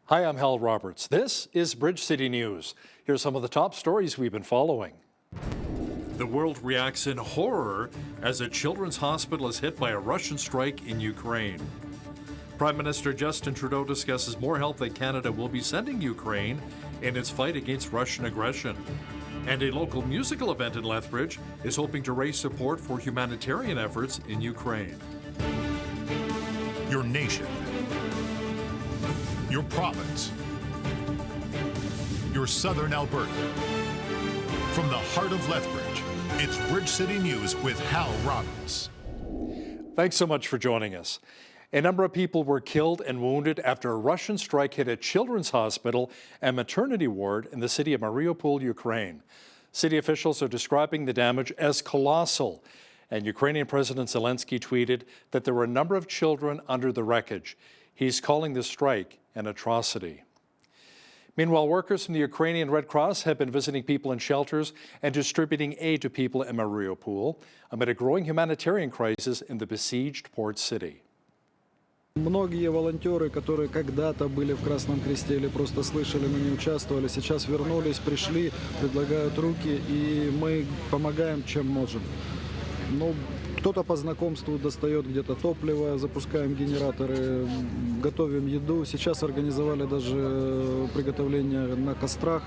Hi, I'm Hal Roberts. This is Bridge City News. Here's some of the top stories we've been following. The world reacts in horror as a children's hospital is hit by a Russian strike in Ukraine. Prime Minister Justin Trudeau discusses more help that Canada will be sending Ukraine in its fight against Russian aggression. And a local musical event in Lethbridge is hoping to raise support for humanitarian efforts in Ukraine. Your nation, your province, your southern Alberta. From the heart of Lethbridge, it's Bridge City News with Hal Roberts. Thanks so much for joining us. A number of people were killed and wounded after a Russian strike hit a children's hospital and maternity ward in the city of Mariupol, Ukraine. City officials are describing the damage as colossal, and Ukrainian President Zelensky tweeted that there were a number of children under the wreckage. He's calling the strike an atrocity. Meanwhile, workers from the Ukrainian Red Cross have been visiting people in shelters and distributing aid to people in Mariupol amid a growing humanitarian crisis in the besieged port city. Многие волонтеры, которые когда-то были в Красном Кресте или просто слышали, но не участвовали, сейчас вернулись, пришли, предлагают руки, и мы помогаем, чем можем. Ну, кто-то по знакомству достает где-то топливо, запускаем генераторы, готовим еду. Сейчас организовали даже приготовление на кострах.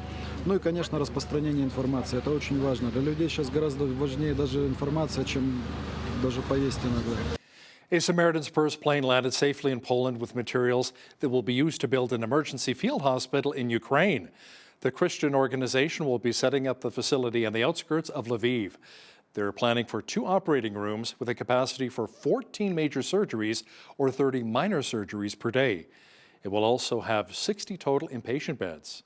Ну и, конечно, распространение информации. Это очень важно. Для людей сейчас гораздо важнее даже информация, чем даже поесть иногда. A Samaritan's Purse plane landed safely in Poland with materials that will be used to build an emergency field hospital in Ukraine. The Christian organization will be setting up the facility on the outskirts of Lviv. They're planning for 2 operating rooms with a capacity for 14 major surgeries or 30 minor surgeries per day. It will also have 60 total inpatient beds.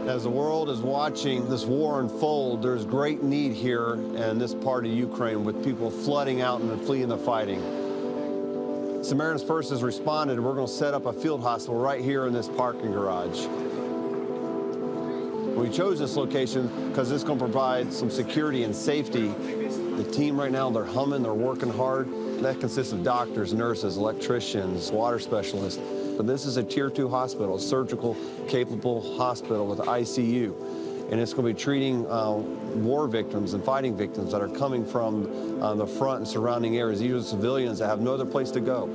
As the world is watching this war unfold, there's great need here in this part of Ukraine with people flooding out and fleeing the fighting. Samaritan's Purse has responded, and we're going to set up a field hospital right here in this parking garage. We chose this location because it's going to provide some security and safety. The team right now, they're humming, they're working hard. That consists of doctors, nurses, electricians, water specialists. But this is a Tier 2 hospital, a surgical capable hospital with ICU. And it's going to be treating war victims and fighting victims that are coming from the front and surrounding areas. These are civilians that have no other place to go.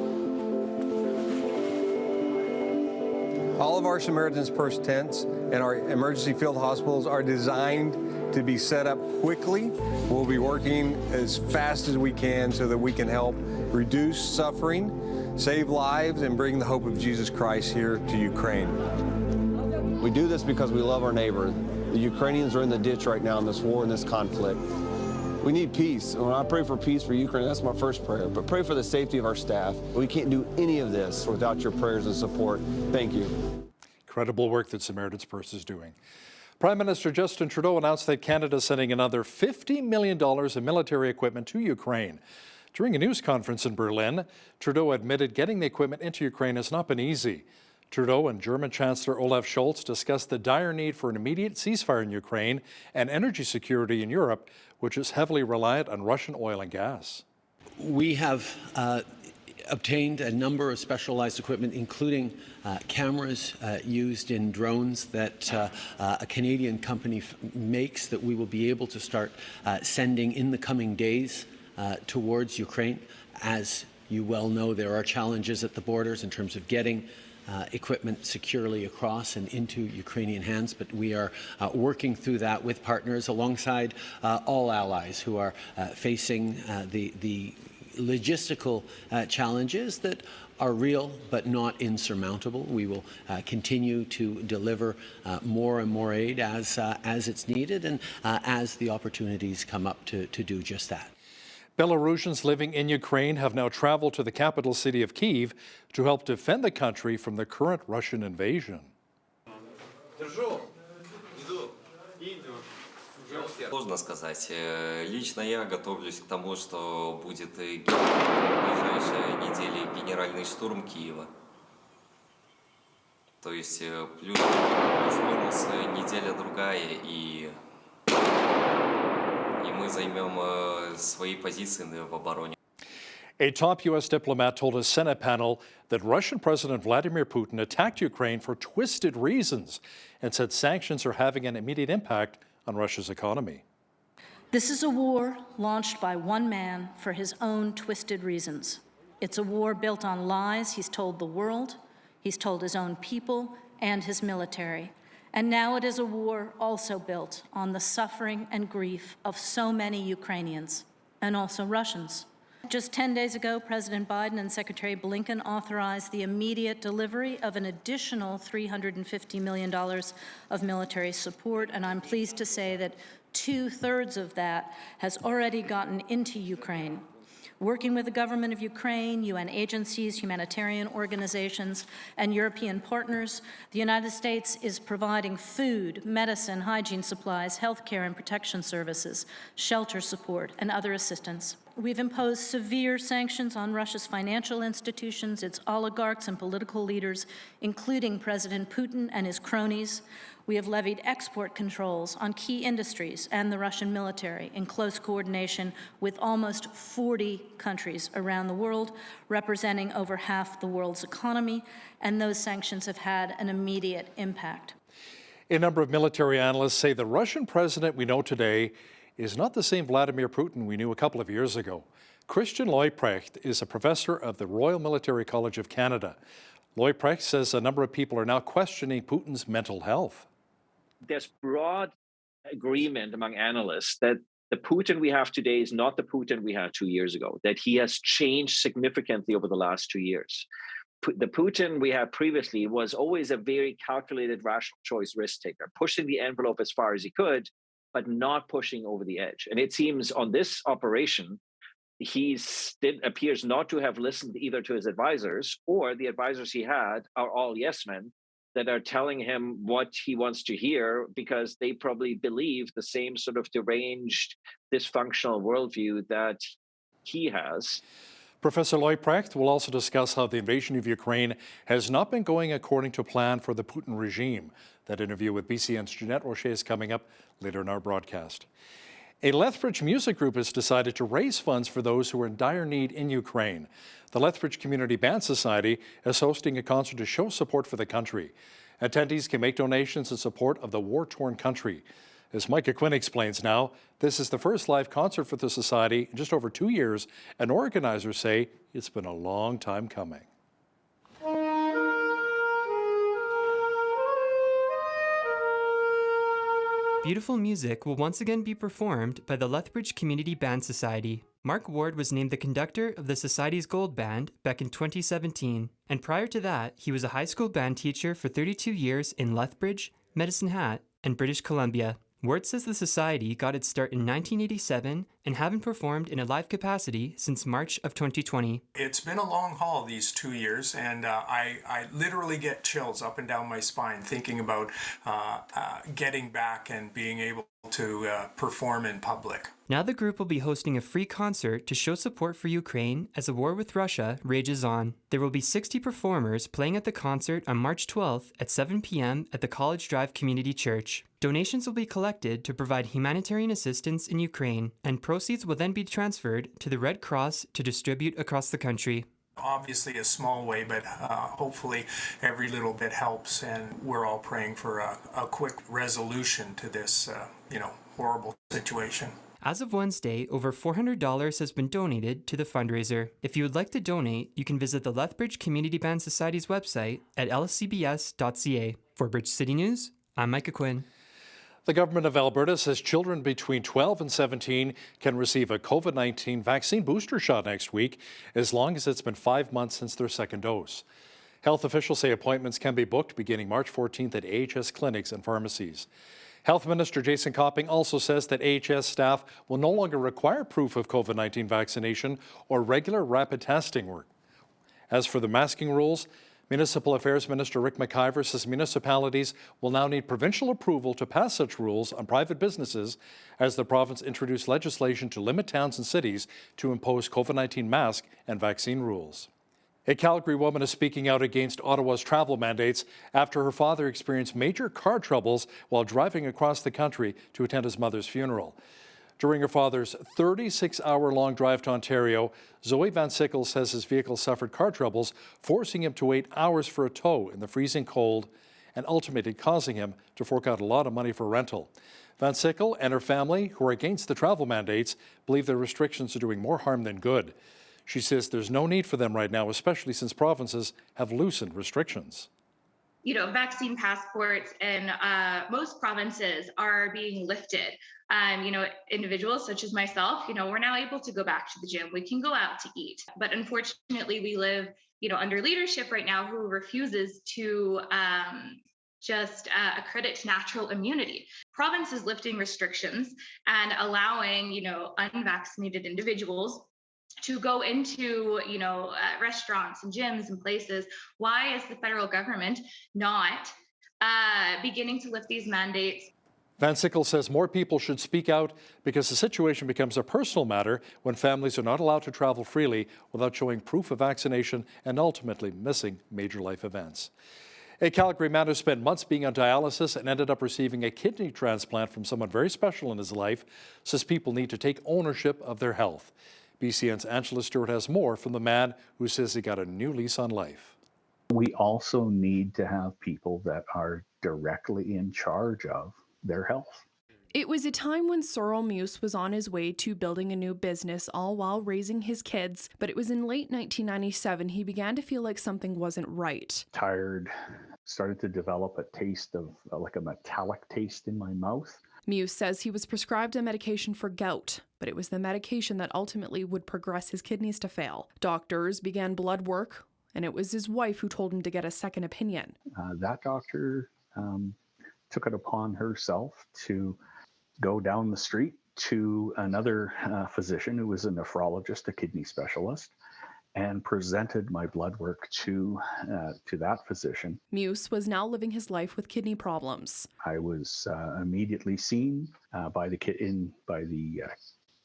All of our Samaritan's Purse tents and our emergency field hospitals are designed to be set up quickly. We'll be working as fast as we can so that we can help reduce suffering, save lives, and bring the hope of Jesus Christ here to Ukraine. We do this because we love our neighbor. The Ukrainians are in the ditch right now in this war and this conflict. We need peace. And when I pray for peace for Ukraine, that's my first prayer. But pray for the safety of our staff. We can't do any of this without your prayers and support. Thank you. Incredible work that Samaritan's Purse is doing. Prime Minister Justin Trudeau announced that Canada is sending another $50 million in military equipment to Ukraine. During a news conference in Berlin, Trudeau admitted getting the equipment into Ukraine has not been easy. Trudeau and German Chancellor Olaf Scholz discussed the dire need for an immediate ceasefire in Ukraine and energy security in Europe, which is heavily reliant on Russian oil and gas. We have obtained a number of specialized equipment, including cameras used in drones that a Canadian company makes, that we will be able to start sending in the coming days towards Ukraine. As you well know, there are challenges at the borders in terms of getting equipment securely across and into Ukrainian hands, but we are working through that with partners alongside all allies who are facing the logistical challenges that are real but not insurmountable. We will continue to deliver more and more aid as it's needed and as the opportunities come up to do just that. Belarusians living in Ukraine have now traveled to the capital city of Kyiv to help defend the country from the current Russian invasion. Сложно сказать. Лично я готовлюсь к тому, что будет в ближайшие недели генеральный штурм Киева. То есть плюс-минус неделя-другая, и мы займем свои позиции в обороне. A top U.S. diplomat told a Senate panel that Russian President Vladimir Putin attacked Ukraine for twisted reasons and said sanctions are having an immediate impact on Russia's economy. This is a war launched by one man for his own twisted reasons. It's a war built on lies he's told the world, he's told his own people, and his military. And now it is a war also built on the suffering and grief of so many Ukrainians, and also Russians. Just 10 days ago, President Biden and Secretary Blinken authorized the immediate delivery of an additional $350 million of military support, and I'm pleased to say that 2/3 of that has already gotten into Ukraine. Working with the government of Ukraine, UN agencies, humanitarian organizations, and European partners, the United States is providing food, medicine, hygiene supplies, healthcare and protection services, shelter support, and other assistance. We've imposed severe sanctions on Russia's financial institutions, its oligarchs and political leaders, including President Putin and his cronies. We have levied export controls on key industries and the Russian military in close coordination with almost 40 countries around the world, representing over half the world's economy, and those sanctions have had an immediate impact. A number of military analysts say the Russian president we know today is not the same Vladimir Putin we knew a couple of years ago. Christian Leuprecht is a professor of the Royal Military College of Canada. Leuprecht says a number of people are now questioning Putin's mental health. There's broad agreement among analysts that the Putin we have today is not the Putin we had 2 years ago, that he has changed significantly over the last 2 years. The Putin we had previously was always a very calculated, rational choice risk taker, pushing the envelope as far as he could, but not pushing over the edge. And it seems on this operation, he appears not to have listened either to his advisors or the advisors he had are all yes men that are telling him what he wants to hear because they probably believe the same sort of deranged, dysfunctional worldview that he has. Professor Leuprecht will also discuss how the invasion of Ukraine has not been going according to plan for the Putin regime. That interview with BCN's Jeanette Rocher is coming up later in our broadcast. A Lethbridge music group has decided to raise funds for those who are in dire need in Ukraine. The Lethbridge Community Band Society is hosting a concert to show support for the country. Attendees can make donations in support of the war-torn country. As Micah Quinn explains now, this is the first live concert for the Society in just over 2 years, and organizers say it's been a long time coming. Beautiful music will once again be performed by the Lethbridge Community Band Society. Mark Ward was named the conductor of the Society's Gold Band back in 2017, and prior to that, he was a high school band teacher for 32 years in Lethbridge, Medicine Hat, and British Columbia. Ward says the Society got its start in 1987 and haven't performed in a live capacity since March of 2020. It's been a long haul these 2 years, and I literally get chills up and down my spine thinking about getting back and being able to perform in public. Now the group will be hosting a free concert to show support for Ukraine as the war with Russia rages on. There will be 60 performers playing at the concert on March 12th at 7 p.m. at the College Drive Community Church. Donations will be collected to provide humanitarian assistance in Ukraine, and proceeds will then be transferred to the Red Cross to distribute across the country. Obviously a small way, but hopefully every little bit helps, and we're all praying for a quick resolution to this, horrible situation. As of Wednesday, over $400 has been donated to the fundraiser. If you would like to donate, you can visit the Lethbridge Community Band Society's website at lcbs.ca. For Bridge City News, I'm Micah Quinn. The government of Alberta says children between 12 and 17 can receive a COVID-19 vaccine booster shot next week, as long as it's been 5 months since their second dose. Health officials say appointments can be booked beginning March 14th at AHS clinics and pharmacies. Health Minister Jason Copping also says that AHS staff will no longer require proof of COVID-19 vaccination or regular rapid testing work. As for the masking rules, Municipal Affairs Minister Rick McIver says municipalities will now need provincial approval to pass such rules on private businesses as the province introduced legislation to limit towns and cities to impose COVID-19 mask and vaccine rules. A Calgary woman is speaking out against Ottawa's travel mandates after her father experienced major car troubles while driving across the country to attend his mother's funeral. During her father's 36-hour-long drive to Ontario, Zoe Van Sickle says his vehicle suffered car troubles, forcing him to wait hours for a tow in the freezing cold and ultimately causing him to fork out a lot of money for rental. Van Sickle and her family, who are against the travel mandates, believe the restrictions are doing more harm than good. She says there's no need for them right now, especially since provinces have loosened restrictions. You know, vaccine passports in most provinces are being lifted. You know, individuals such as myself, you know, we're now able to go back to the gym. We can go out to eat. But unfortunately, we live, you know, under leadership right now who refuses to just accredit natural immunity. Provinces lifting restrictions and allowing, you know, unvaccinated individuals to go into, you know, restaurants and gyms and places. Why is the federal government not beginning to lift these mandates? Van Sickle says more people should speak out because the situation becomes a personal matter when families are not allowed to travel freely without showing proof of vaccination and ultimately missing major life events. A Calgary man who spent months being on dialysis and ended up receiving a kidney transplant from someone very special in his life says people need to take ownership of their health. BCN's Angela Stewart has more from the man who says he got a new lease on life. We also need to have people that are directly in charge of their health. It was a time when Sorrel Muse was on his way to building a new business, all while raising his kids. But it was in late 1997 he began to feel like something wasn't right. Tired, started to develop a taste of like a metallic taste in my mouth. Muse says he was prescribed a medication for gout, but it was the medication that ultimately would progress his kidneys to fail. Doctors began blood work, and it was his wife who told him to get a second opinion. That doctor took it upon herself to go down the street to another physician who was a nephrologist, a kidney specialist, and presented my blood work to that physician. Muse was now living his life with kidney problems. I was immediately seen by the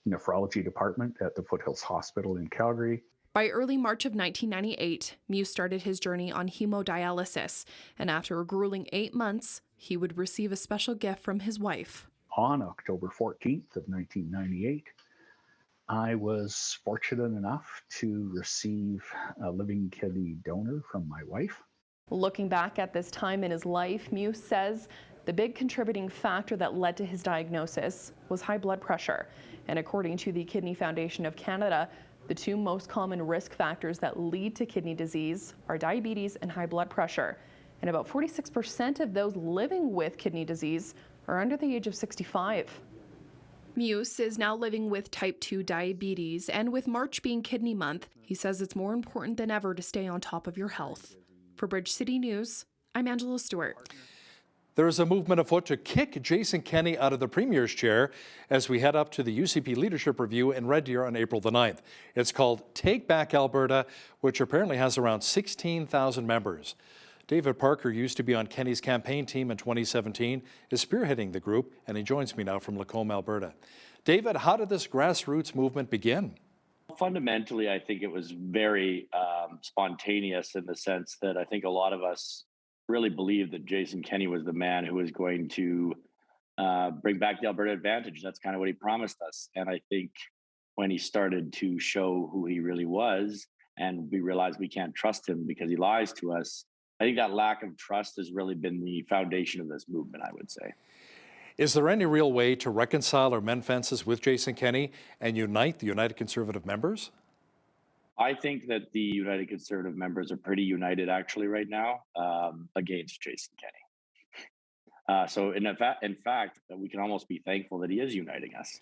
nephrology department at the Foothills Hospital in Calgary. By early March of 1998, Muse started his journey on hemodialysis, and after a grueling 8 months, he would receive a special gift from his wife. On October 14th of 1998, I was fortunate enough to receive a living kidney donor from my wife. Looking back at this time in his life, Muse says the big contributing factor that led to his diagnosis was high blood pressure. And according to the Kidney Foundation of Canada, the two most common risk factors that lead to kidney disease are diabetes and high blood pressure. And about 46% of those living with kidney disease are under the age of 65. Muse is now living with type 2 diabetes, and with March being Kidney Month, he says it's more important than ever to stay on top of your health. For Bridge City News, I'm Angela Stewart. There is a movement afoot to kick Jason Kenney out of the Premier's chair as we head up to the UCP Leadership Review in Red Deer on April the 9th. It's called Take Back Alberta, which apparently has around 16,000 members. David Parker used to be on Kenney's campaign team in 2017, is spearheading the group, and he joins me now from Lacombe, Alberta. David, how did this grassroots movement begin? Fundamentally, I think it was very spontaneous in the sense that I think a lot of us really believed that Jason Kenney was the man who was going to bring back the Alberta Advantage. That's kind of what he promised us. And I think when he started to show who he really was, and we realized we can't trust him because he lies to us, I think that lack of trust has really been the foundation of this movement, I would say. Is there any real way to reconcile or mend fences with Jason Kenney and unite the United Conservative members? I think that the United Conservative members are pretty united actually right now against Jason Kenney. So in fact, we can almost be thankful that he is uniting us.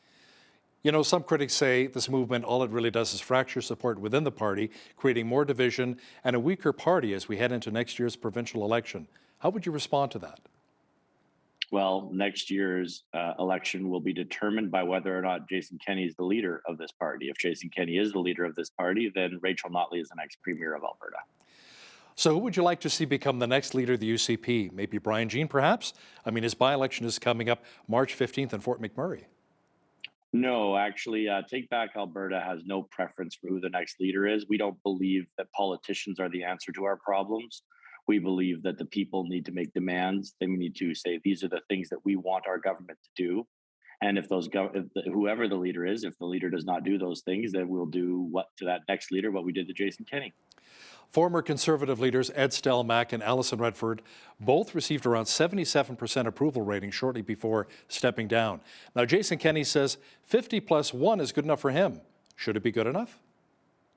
You know, some critics say this movement, all it really does is fracture support within the party, creating more division and a weaker party as we head into next year's provincial election. How would you respond to that? Well, next year's election will be determined by whether or not Jason Kenney is the leader of this party. If Jason Kenney is the leader of this party, then Rachel Notley is the next Premier of Alberta. So who would you like to see become the next leader of the UCP? Maybe Brian Jean, perhaps? I mean, his by-election is coming up March 15th in Fort McMurray. No, actually, Take Back Alberta has no preference for who the next leader is. We don't believe that politicians are the answer to our problems. We believe that the people need to make demands. They need to say, these are the things that we want our government to do. And if whoever the leader is, if the leader does not do those things, then we'll do to that next leader what we did to Jason Kenney. Former Conservative leaders Ed Stelmach and Alison Redford both received around 77% approval rating shortly before stepping down. Now, Jason Kenney says 50+1 is good enough for him. Should it be good enough?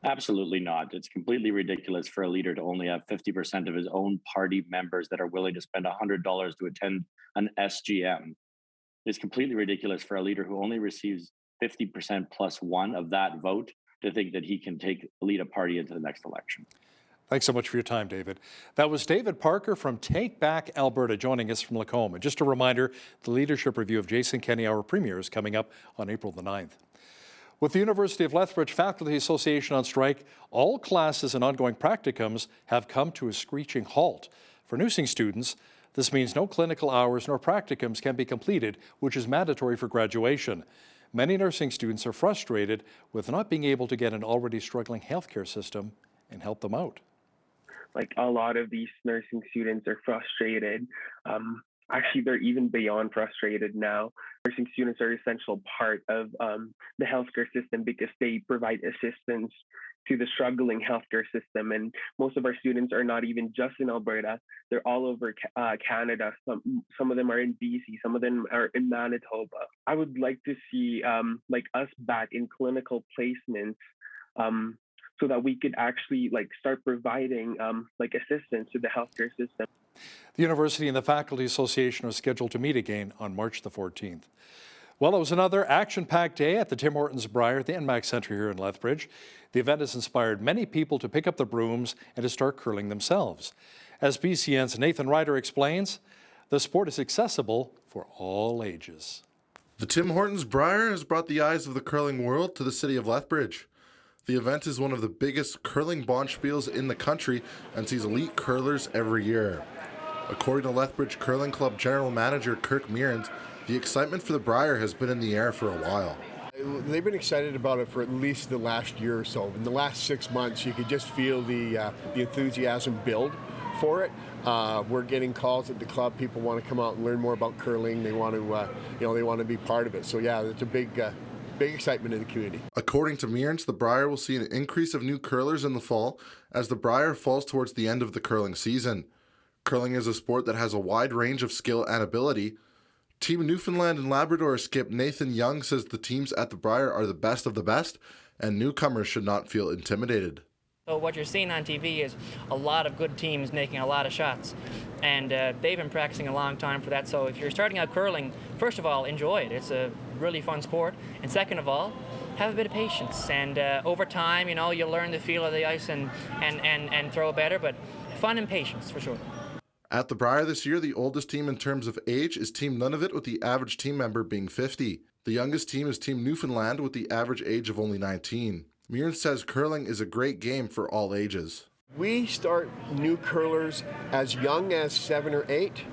Absolutely not. It's completely ridiculous for a leader to only have 50% of his own party members that are willing to spend $100 to attend an SGM. It's completely ridiculous for a leader who only receives 50% plus one of that vote to think that he can lead a party into the next election. Thanks so much for your time, David. That was David Parker from Take Back, Alberta, joining us from Lacombe. And just a reminder, the leadership review of Jason Kenney, our premier, is coming up on April the 9th. With the University of Lethbridge Faculty Association on strike, all classes and ongoing practicums have come to a screeching halt. For nursing students, this means no clinical hours nor practicums can be completed, which is mandatory for graduation. Many nursing students are frustrated with not being able to get an already struggling healthcare system and help them out. Like, a lot of these nursing students are frustrated. Actually, they're even beyond frustrated now. Nursing students are an essential part of the healthcare system because they provide assistance to the struggling healthcare system. And most of our students are not even just in Alberta. They're all over Canada. Some of them are in BC. Some of them are in Manitoba. I would like to see us back in clinical placements so that we could actually start providing assistance to the healthcare system. The University and the Faculty Association are scheduled to meet again on March the 14th. Well, it was another action-packed day at the Tim Hortons Briar at the NMAC Centre here in Lethbridge. The event has inspired many people to pick up the brooms and to start curling themselves. As BCN's Nathan Ryder explains, the sport is accessible for all ages. The Tim Hortons Briar has brought the eyes of the curling world to the city of Lethbridge. The event is one of the biggest curling bonspiels in the country and sees elite curlers every year. According to Lethbridge Curling Club General Manager Kirk Mearns, the excitement for the Briar has been in the air for a while. They've been excited about it for at least the last year or so. In the last 6 months, you could just feel the enthusiasm build for it. We're getting calls at the club. People want to come out and learn more about curling. They want to, they want to be part of it. So yeah, it's a big excitement in the community. According to Mearns, the Briar will see an increase of new curlers in the fall as the Briar falls towards the end of the curling season. Curling is a sport that has a wide range of skill and ability. Team Newfoundland and Labrador skip Nathan Young says the teams at the Briar are the best of the best, and newcomers should not feel intimidated. So what you're seeing on TV is a lot of good teams making a lot of shots, and they've been practicing a long time for that. So if you're starting out curling, first of all, enjoy it. It's a really fun sport, and second of all, have a bit of patience. And over time, you'll learn the feel of the ice and throw better. But fun and patience for sure. At the Briar this year, the oldest team in terms of age is Team Nunavut, with the average team member being 50. The youngest team is Team Newfoundland, with the average age of only 19. Mearns says curling is a great game for all ages. We start new curlers as young as 7 or 8,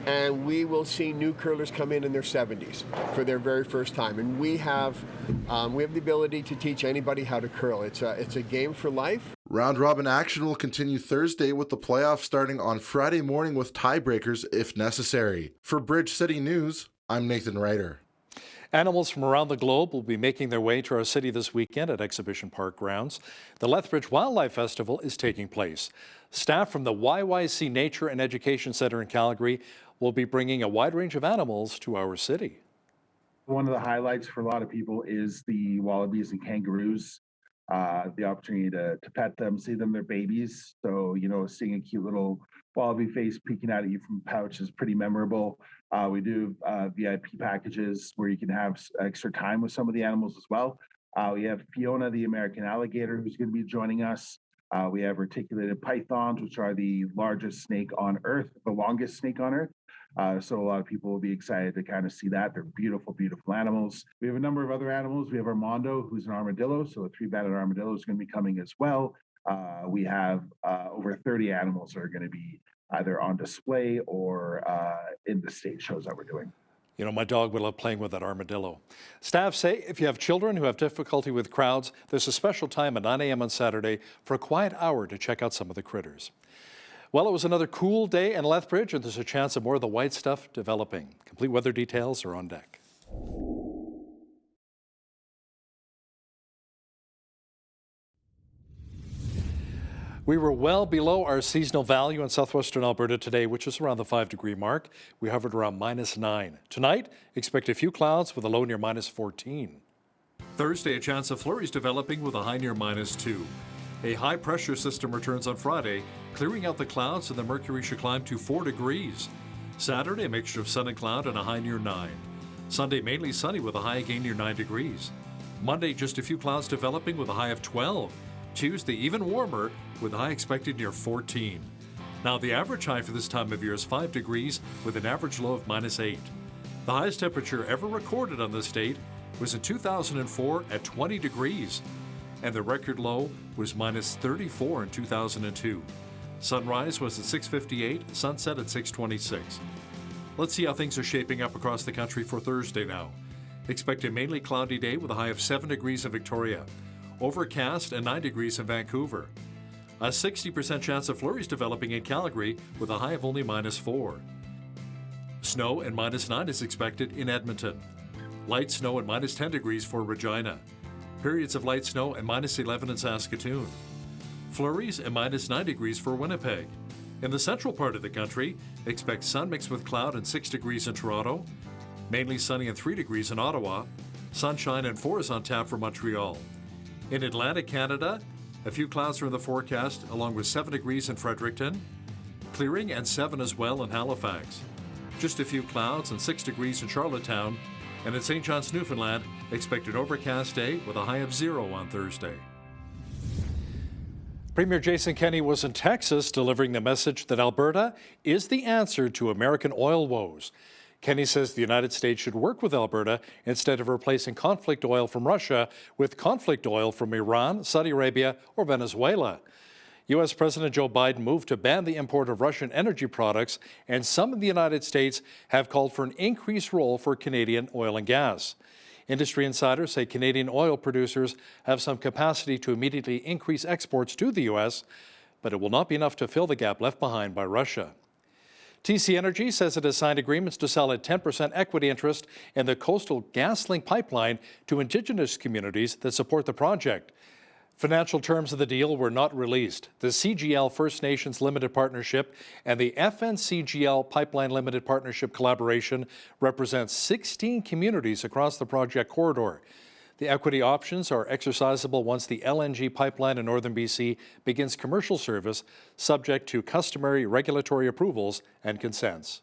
and we will see new curlers come in their 70s for their very first time. And we have the ability to teach anybody how to curl. It's a game for life. Round robin action will continue Thursday, with the playoffs starting on Friday morning with tiebreakers if necessary. For Bridge City News, I'm Nathan Ryder. Animals from around the globe will be making their way to our city this weekend at Exhibition Park grounds. The Lethbridge Wildlife Festival is taking place. Staff from the YYC Nature and Education Center in Calgary will be bringing a wide range of animals to our city. One of the highlights for a lot of people is the wallabies and kangaroos. The opportunity to pet them, see them, they're babies. So, seeing a cute little wallaby face peeking out at you from a pouch is pretty memorable. We do VIP packages where you can have extra time with some of the animals as well. We have Fiona, the American alligator, who's going to be joining us. We have reticulated pythons, which are the largest snake on Earth, the longest snake on Earth. So a lot of people will be excited to kind of see that. They're beautiful, beautiful animals. We have a number of other animals. We have Armando, who's an armadillo. So a 3-banded armadillo is going to be coming as well. We have over 30 animals that are going to be either on display or in the stage shows that we're doing. My dog would love playing with that armadillo. Staff say if you have children who have difficulty with crowds, there's a special time at 9 a.m. on Saturday for a quiet hour to check out some of the critters. Well, it was another cool day in Lethbridge, and there's a chance of more of the white stuff developing. Complete weather details are on deck. We were well below our seasonal value in southwestern Alberta today, which is around the 5-degree mark. We hovered around -9. Tonight, expect a few clouds with a low near -14. Thursday, a chance of flurries developing with a high near -2. A high pressure system returns on Friday, clearing out the clouds, and the mercury should climb to 4 degrees. Saturday, a mixture of sun and cloud and a high near 9. Sunday, mainly sunny with a high again near 9 degrees. Monday, just a few clouds developing with a high of 12. Tuesday, even warmer with a high expected near 14. Now, the average high for this time of year is 5 degrees with an average low of -8. The highest temperature ever recorded on this date was in 2004 at 20 degrees, and the record low was -34 in 2002. Sunrise was at 6:58, sunset at 6:26. Let's see how things are shaping up across the country for Thursday now. Expect a mainly cloudy day with a high of 7 degrees in Victoria. Overcast and 9 degrees in Vancouver. A 60% chance of flurries developing in Calgary with a high of only -4. Snow and -9 is expected in Edmonton. Light snow and -10 degrees for Regina. Periods of light snow and -11 in Saskatoon. Flurries and -9 degrees for Winnipeg. In the central part of the country, expect sun mixed with cloud and 6 degrees in Toronto. Mainly sunny and 3 degrees in Ottawa. Sunshine and 4 is on tap for Montreal. In Atlantic Canada, a few clouds are in the forecast, along with 7 degrees in Fredericton. Clearing and 7 as well in Halifax. Just a few clouds and 6 degrees in Charlottetown. And in St. John's, Newfoundland, expect an overcast day with a high of 0 on Thursday. Premier Jason Kenney was in Texas delivering the message that Alberta is the answer to American oil woes. Kenney says the United States should work with Alberta instead of replacing conflict oil from Russia with conflict oil from Iran, Saudi Arabia, or Venezuela. U.S. President Joe Biden moved to ban the import of Russian energy products, and some in the United States have called for an increased role for Canadian oil and gas. Industry insiders say Canadian oil producers have some capacity to immediately increase exports to the U.S., but it will not be enough to fill the gap left behind by Russia. TC Energy says it has signed agreements to sell a 10% equity interest in the Coastal GasLink pipeline to Indigenous communities that support the project. Financial terms of the deal were not released. The CGL First Nations Limited Partnership and the FNCGL Pipeline Limited Partnership collaboration represents 16 communities across the project corridor. The equity options are exercisable once the LNG pipeline in northern BC begins commercial service, subject to customary regulatory approvals and consents.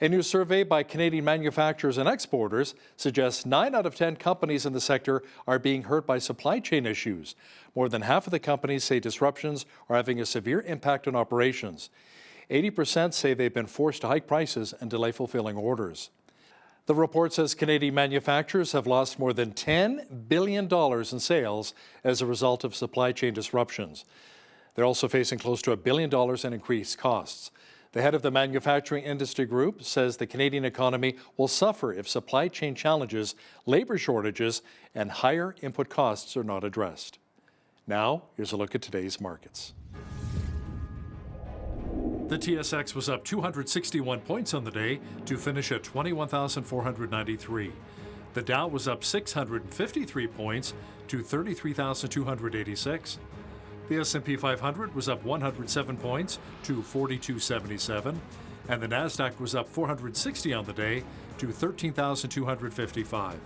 A new survey by Canadian manufacturers and exporters suggests 9 out of 10 companies in the sector are being hurt by supply chain issues. More than half of the companies say disruptions are having a severe impact on operations. 80% say they've been forced to hike prices and delay fulfilling orders. The report says Canadian manufacturers have lost more than $10 billion in sales as a result of supply chain disruptions. They're also facing close to $1 billion in increased costs. The head of the manufacturing industry group says the Canadian economy will suffer if supply chain challenges, labor shortages, and higher input costs are not addressed. Now, here's a look at today's markets. The TSX was up 261 points on the day to finish at 21,493. The Dow was up 653 points to 33,286. The S&P 500 was up 107 points to 4277, and the Nasdaq was up 460 on the day to 13,255.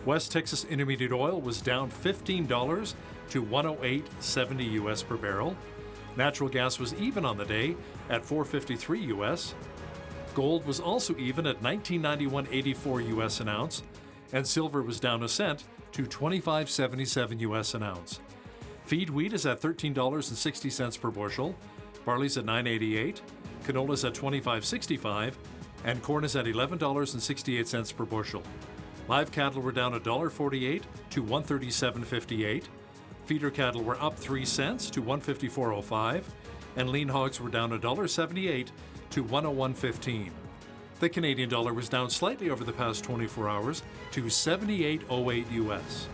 West Texas Intermediate Oil was down $15 to 108.70 US per barrel. Natural gas was even on the day at $4.53 US. Gold was also even at $19.91.84 US an ounce, and silver was down a cent to $25.77 US an ounce. Feed wheat is at $13.60 per bushel, barley's at $9.88, canola's at $25.65, and corn is at $11.68 per bushel. Live cattle were down $1.48 to $137.58. Feeder cattle were up 3 cents to $154.05, and lean hogs were down $1.78 to $101.15. The Canadian dollar was down slightly over the past 24 hours to 78.08 US.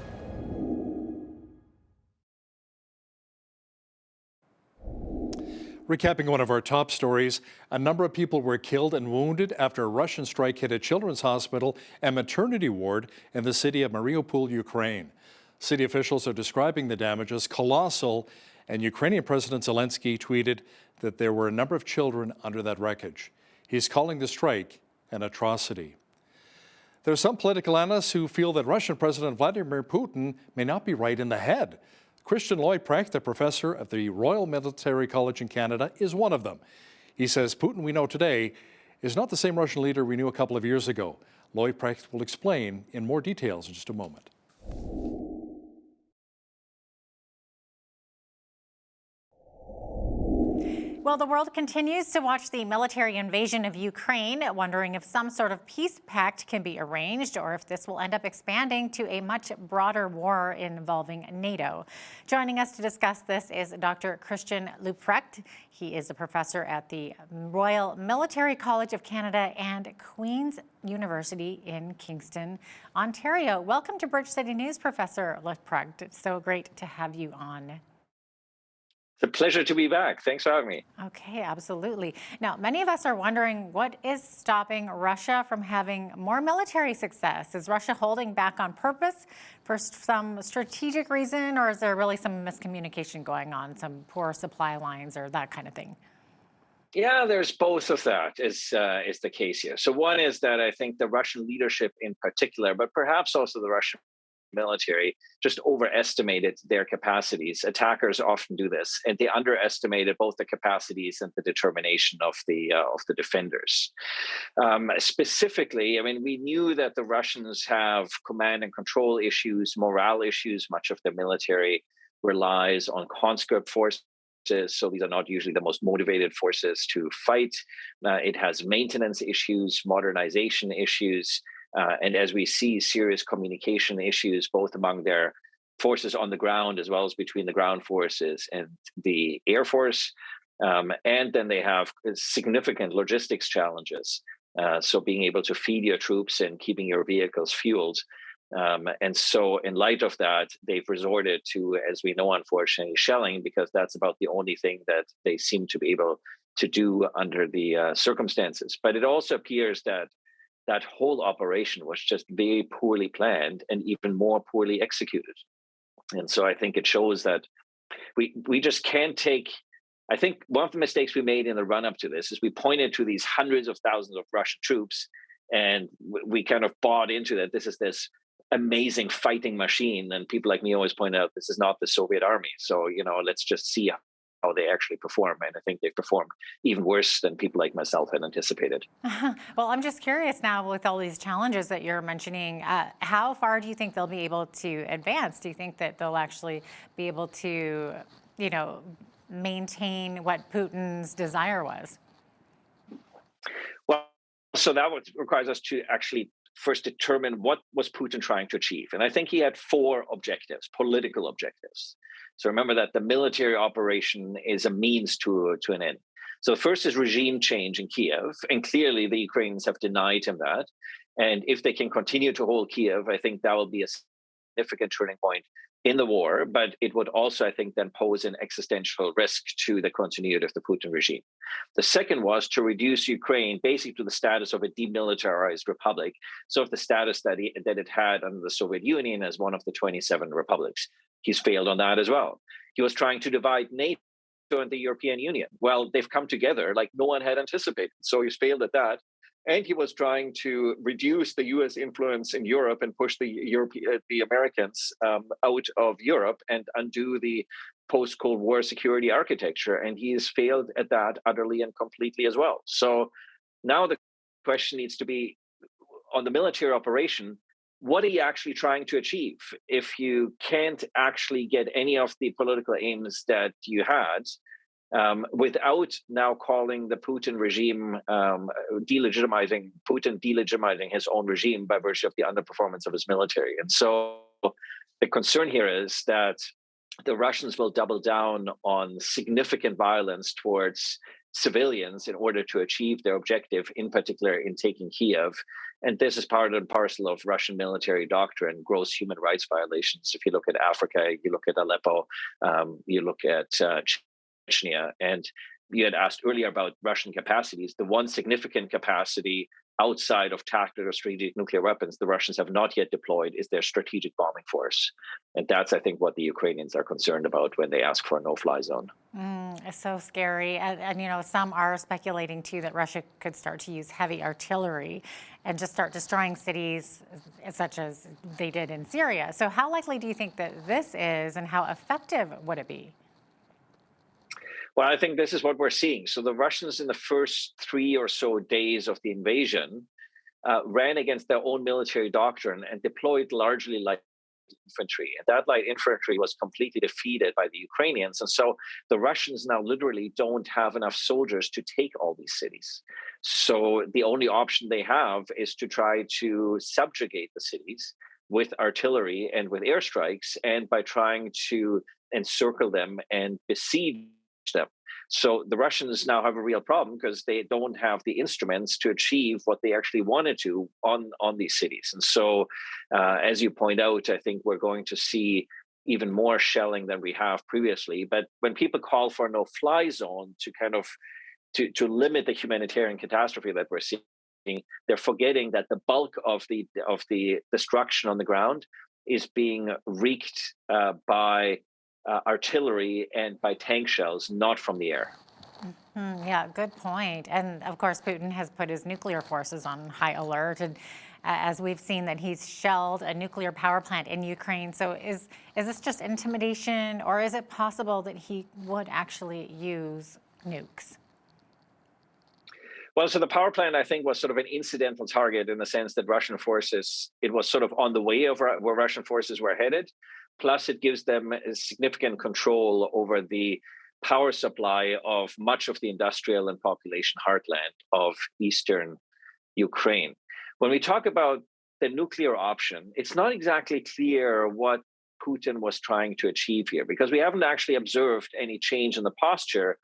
Recapping one of our top stories, a number of people were killed and wounded after a Russian strike hit a children's hospital and maternity ward in the city of Mariupol, Ukraine. City officials are describing the damage as colossal And Ukrainian President Zelensky tweeted that there were a number of children under that wreckage. He's calling the strike an atrocity. There are some political analysts who feel that Russian President Vladimir Putin may not be right in the head. Christian Lloyd Precht, the professor at the Royal Military College in Canada, is one of them. He says Putin we know today is not the same Russian leader we knew a couple of years ago. Lloyd Precht will explain in more details in just a moment. Well, the world continues to watch the military invasion of Ukraine, wondering if some sort of peace pact can be arranged or if this will end up expanding to a much broader war involving NATO. Joining us to discuss this is Dr. Christian Leuprecht. He is a professor at the Royal Military College of Canada and Queen's University in Kingston, Ontario. Welcome to Bridge City News, Professor Leuprecht. It's so great to have you on. It's a pleasure to be back. Thanks for having me. Okay, absolutely. Now, many of us are wondering what is stopping Russia from having more military success? Is Russia holding back on purpose for some strategic reason, or is there really some miscommunication going on, some poor supply lines or that kind of thing? Yeah, there's both of that is the case here. So one is that I think the Russian leadership in particular, but perhaps also the Russian military, just overestimated their capacities. Attackers often do this, and they underestimated both the capacities and the determination of the defenders. Specifically, I mean, we knew that the Russians have command and control issues, morale issues. Much of their military relies on conscript forces. So these are not usually the most motivated forces to fight. It has maintenance issues, modernization issues. And as we see, serious communication issues, both among their forces on the ground as well as between the ground forces and the Air Force. And then they have significant logistics challenges. So being able to feed your troops and keeping your vehicles fueled. And so in light of that, they've resorted to, as we know, unfortunately, shelling, because that's about the only thing that they seem to be able to do under the circumstances. But it also appears that that whole operation was just very poorly planned and even more poorly executed. And so I think it shows that we just can't take, I think one of the mistakes we made in the run up to this is we pointed to these hundreds of thousands of Russian troops, and we kind of bought into that this is this amazing fighting machine. And people like me always point out, this is not the Soviet army. So, let's just see how they actually perform. And I think they've performed even worse than people like myself had anticipated. Well, I'm just curious now, with all these challenges that you're mentioning, how far do you think they'll be able to advance? Do you think that they'll actually be able to, maintain what Putin's desire was? Well, so that requires us to actually first determine what was Putin trying to achieve. And I think he had 4 objectives, political objectives. So remember that the military operation is a means to an end. So the first is regime change in Kiev. And clearly the Ukrainians have denied him that. And if they can continue to hold Kiev, I think that will be a significant turning point in the war. But it would also, I think, then pose an existential risk to the continuity of the Putin regime. The second was to reduce Ukraine basically to the status of a demilitarized republic. So of the status that it had under the Soviet Union as one of the 27 republics. He's failed on that as well. He was trying to divide NATO and the European Union. Well, they've come together like no one had anticipated. So he's failed at that. And he was trying to reduce the U.S. influence in Europe and push the Americans out of Europe and undo the post-Cold War security architecture. And he has failed at that utterly and completely as well. So now the question needs to be on the military operation. What are you actually trying to achieve? If you can't actually get any of the political aims that you had, without now calling the Putin regime delegitimizing his own regime by virtue of the underperformance of his military. And so the concern here is that the Russians will double down on significant violence towards civilians in order to achieve their objective, in particular in taking Kiev. And this is part and parcel of Russian military doctrine, gross human rights violations. If you look at Africa, you look at Aleppo, you look at Chechnya. And you had asked earlier about Russian capacities. The one significant capacity outside of tactical or strategic nuclear weapons the Russians have not yet deployed is their strategic bombing force. And that's, I think, what the Ukrainians are concerned about when they ask for a no-fly zone. It's so scary. And, you know, some are speculating, too, that Russia could start to use heavy artillery and just start destroying cities such as they did in Syria. So how likely do you think that this is, and how effective would it be? Well, I think this is what we're seeing. So the Russians in the first 3 or so days of the invasion ran against their own military doctrine and deployed largely light infantry. And that light infantry was completely defeated by the Ukrainians. And so the Russians now literally don't have enough soldiers to take all these cities. So the only option they have is to try to subjugate the cities with artillery and with airstrikes, and by trying to encircle them and besiege them. So the Russians now have a real problem because they don't have the instruments to achieve what they actually wanted to on these cities. And so, as you point out, I think we're going to see even more shelling than we have previously. But when people call for a no-fly zone to kind of to limit the humanitarian catastrophe that we're seeing, they're forgetting that the bulk of the destruction on the ground is being wreaked by artillery and by tank shells, not from the air. Yeah, good point. And of course, Putin has put his nuclear forces on high alert. And as we've seen that he's shelled a nuclear power plant in Ukraine. So is this just intimidation, or is it possible that he would actually use nukes? Well, so the power plant, I think, was sort of an incidental target in the sense that Russian forces, it was sort of on the way of where Russian forces were headed. Plus, it gives them significant control over the power supply of much of the industrial and population heartland of eastern Ukraine. When we talk about the nuclear option, it's not exactly clear what Putin was trying to achieve here, because we haven't actually observed any change in the posture,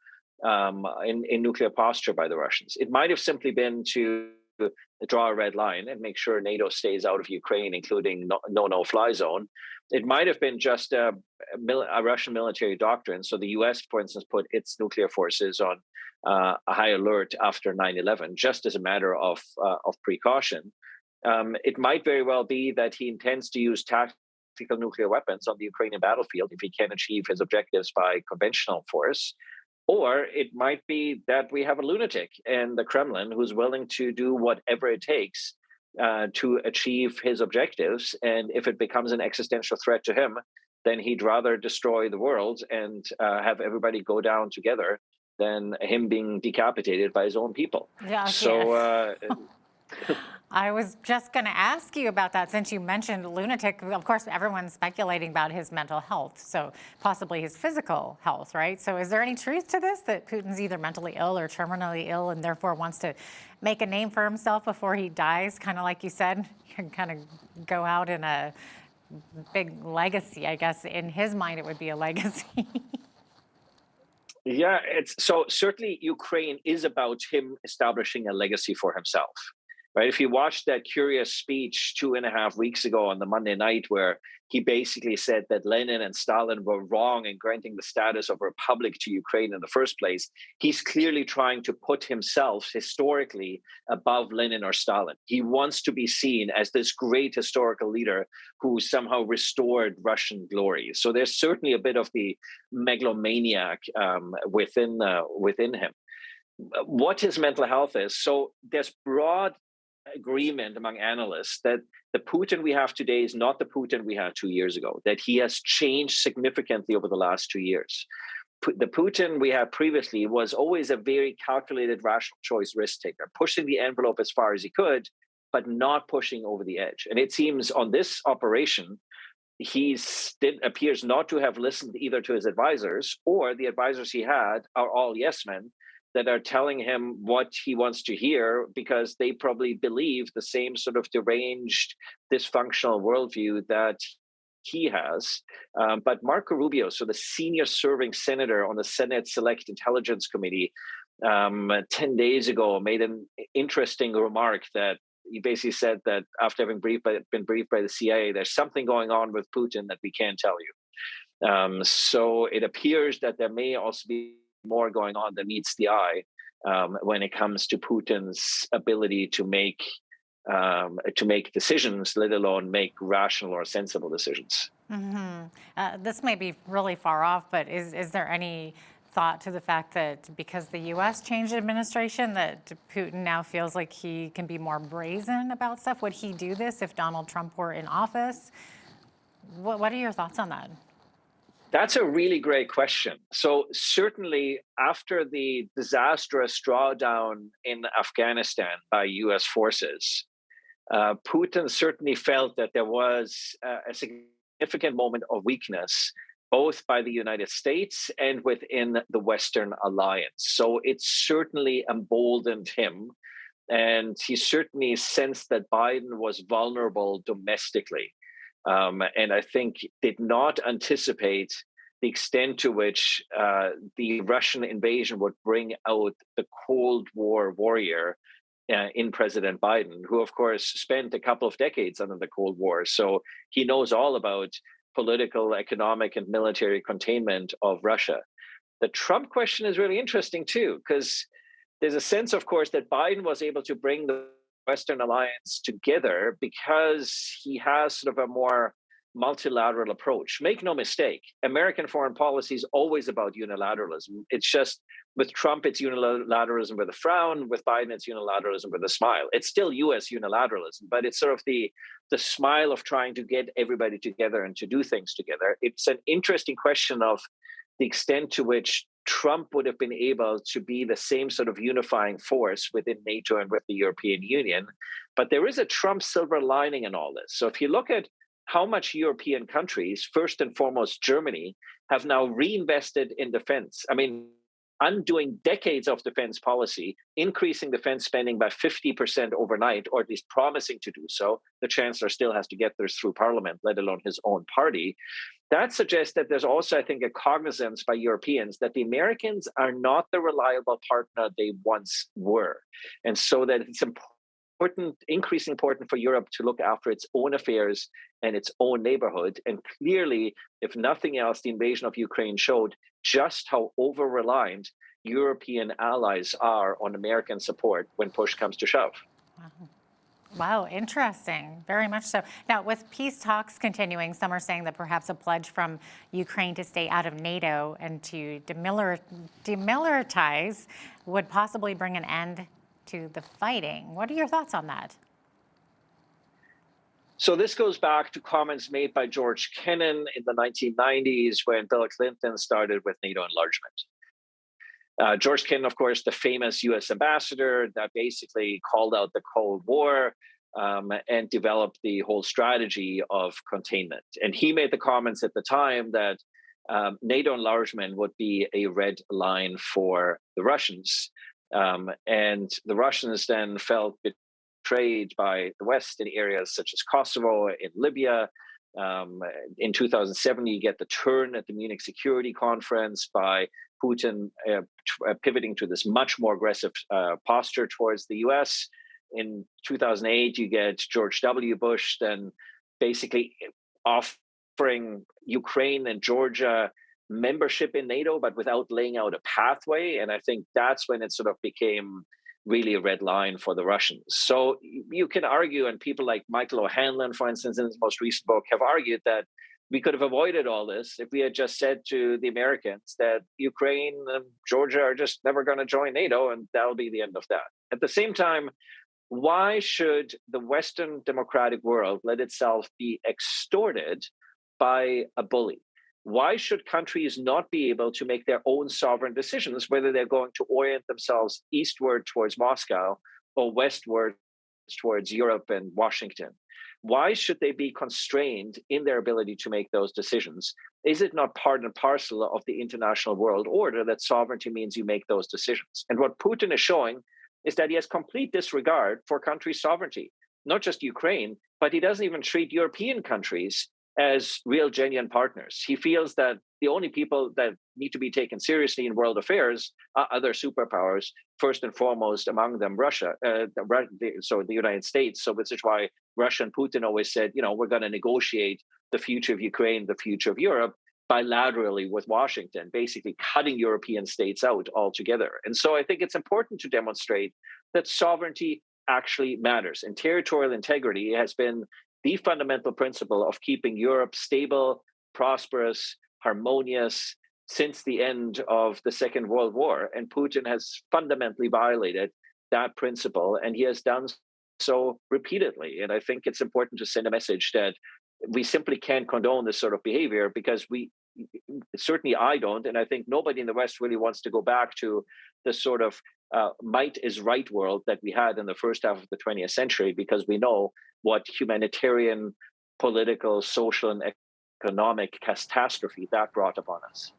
in nuclear posture by the Russians. It might have simply been to draw a red line and make sure NATO stays out of Ukraine, including no-fly zone. It might have been just a Russian military doctrine. So the US, for instance, put its nuclear forces on a high alert after 9/11, just as a matter of precaution. It might very well be that he intends to use tactical nuclear weapons on the Ukrainian battlefield if he can achieve his objectives by conventional force. Or it might be that we have a lunatic in the Kremlin who's willing to do whatever it takes to achieve his objectives. And if it becomes an existential threat to him, then he'd rather destroy the world and have everybody go down together than him being decapitated by his own people. Yeah, so I was just going to ask you about that since you mentioned lunatic. Of course, everyone's speculating about his mental health, so possibly his physical health, right? So is there any truth to this, that Putin's either mentally ill or terminally ill and therefore wants to make a name for himself before he dies? Kind of like you said, you can kind of go out in a big legacy, I guess. In his mind, it would be a legacy. Yeah, so certainly Ukraine is about him establishing a legacy for himself. Right? If you watched that curious speech 2.5 weeks ago on the Monday night, where he basically said that Lenin and Stalin were wrong in granting the status of a republic to Ukraine in the first place, he's clearly trying to put himself historically above Lenin or Stalin. He wants to be seen as this great historical leader who somehow restored Russian glory. So there's certainly a bit of the megalomaniac within him. What his mental health is, so there's broad agreement among analysts that the Putin we have today is not the Putin we had 2 years ago, that he has changed significantly over the last 2 years. The Putin we had previously was always a very calculated, rational choice risk taker, pushing the envelope as far as he could, but not pushing over the edge. And it seems on this operation, he appears not to have listened either to his advisors, or the advisors he had are all yes men that are telling him what he wants to hear, because they probably believe the same sort of deranged, dysfunctional worldview that he has. But Marco Rubio, so the senior serving senator on the Senate Select Intelligence Committee, 10 days ago made an interesting remark that he basically said that after having been briefed by the CIA, there's something going on with Putin that we can't tell you. So it appears that there may also be more going on than meets the eye when it comes to Putin's ability to make decisions, let alone make rational or sensible decisions. This may be really far off, but is there any thought to the fact that because the U.S. changed administration, that Putin now feels like he can be more brazen about stuff? Would he do this if Donald Trump were in office? What are your thoughts on that? That's a really great question. So certainly after the disastrous drawdown in Afghanistan by U.S. forces, Putin certainly felt that there was a significant moment of weakness, both by the United States and within the Western alliance. So it certainly emboldened him. And he certainly sensed that Biden was vulnerable domestically. And I think did not anticipate the extent to which the Russian invasion would bring out the Cold War warrior in President Biden, who, of course, spent a couple of decades under the Cold War. So he knows all about political, economic, and military containment of Russia. The Trump question is really interesting, too, because there's a sense, of course, that Biden was able to bring the Western alliance together because he has sort of a more multilateral approach. Make no mistake, American foreign policy is always about unilateralism. It's just with Trump, it's unilateralism with a frown. With Biden, it's unilateralism with a smile. It's still U.S. unilateralism, but it's sort of the smile of trying to get everybody together and to do things together. It's an interesting question of the extent to which Trump would have been able to be the same sort of unifying force within NATO and with the European Union. But there is a Trump silver lining in all this. So if you look at how much European countries, first and foremost Germany, have now reinvested in defense. I mean, undoing decades of defense policy, increasing defense spending by 50% overnight, or at least promising to do so. The chancellor still has to get this through parliament, let alone his own party. That suggests that there's also, I think, a cognizance by Europeans that the Americans are not the reliable partner they once were. And so that it's increasingly important for Europe to look after its own affairs and its own neighborhood. And clearly, if nothing else, the invasion of Ukraine showed just how over-reliant European allies are on American support when push comes to shove. Wow, interesting. Very much so. Now, with peace talks continuing, some are saying that perhaps a pledge from Ukraine to stay out of NATO and to demilitarize would possibly bring an end to the fighting. What are your thoughts on that? So this goes back to comments made by George Kennan in the 1990s when Bill Clinton started with NATO enlargement. George Kennan, of course, the famous U.S. ambassador that basically called out the Cold War and developed the whole strategy of containment. And he made the comments at the time that NATO enlargement would be a red line for the Russians. And the Russians then felt betrayed by the West in areas such as Kosovo, in Libya. In 2007, you get the turn at the Munich Security Conference by Putin pivoting to this much more aggressive posture towards the US. In 2008, you get George W. Bush then basically offering Ukraine and Georgia membership in NATO, but without laying out a pathway. And I think that's when it sort of became really a red line for the Russians. So you can argue, and people like Michael O'Hanlon, for instance, in his most recent book, have argued that we could have avoided all this if we had just said to the Americans that Ukraine and Georgia are just never going to join NATO, and that'll be the end of that. At the same time, why should the Western democratic world let itself be extorted by a bully? Why should countries not be able to make their own sovereign decisions, whether they're going to orient themselves eastward towards Moscow or westward towards Europe and Washington? Why should they be constrained in their ability to make those decisions? Is it not part and parcel of the international world order that sovereignty means you make those decisions? And what Putin is showing is that he has complete disregard for country sovereignty, not just Ukraine, but he doesn't even treat European countries as real, genuine partners. He feels that the only people that need to be taken seriously in world affairs are other superpowers, first and foremost among them Russia, so the United States. So which is why Russia and Putin always said, we're going to negotiate the future of Ukraine, the future of Europe. bilaterally with Washington, basically cutting European states out altogether. And so I think it's important to demonstrate that sovereignty actually matters. And territorial integrity has been the fundamental principle of keeping Europe stable, prosperous, harmonious since the end of the Second World War. And Putin has fundamentally violated that principle, and he has done so repeatedly. And I think it's important to send a message that we simply can't condone this sort of behavior, because certainly I don't, and I think nobody in the West really wants to go back to the sort of might is right world that we had in the first half of the 20th century, because we know what humanitarian, political, social, and economic catastrophe that brought upon us.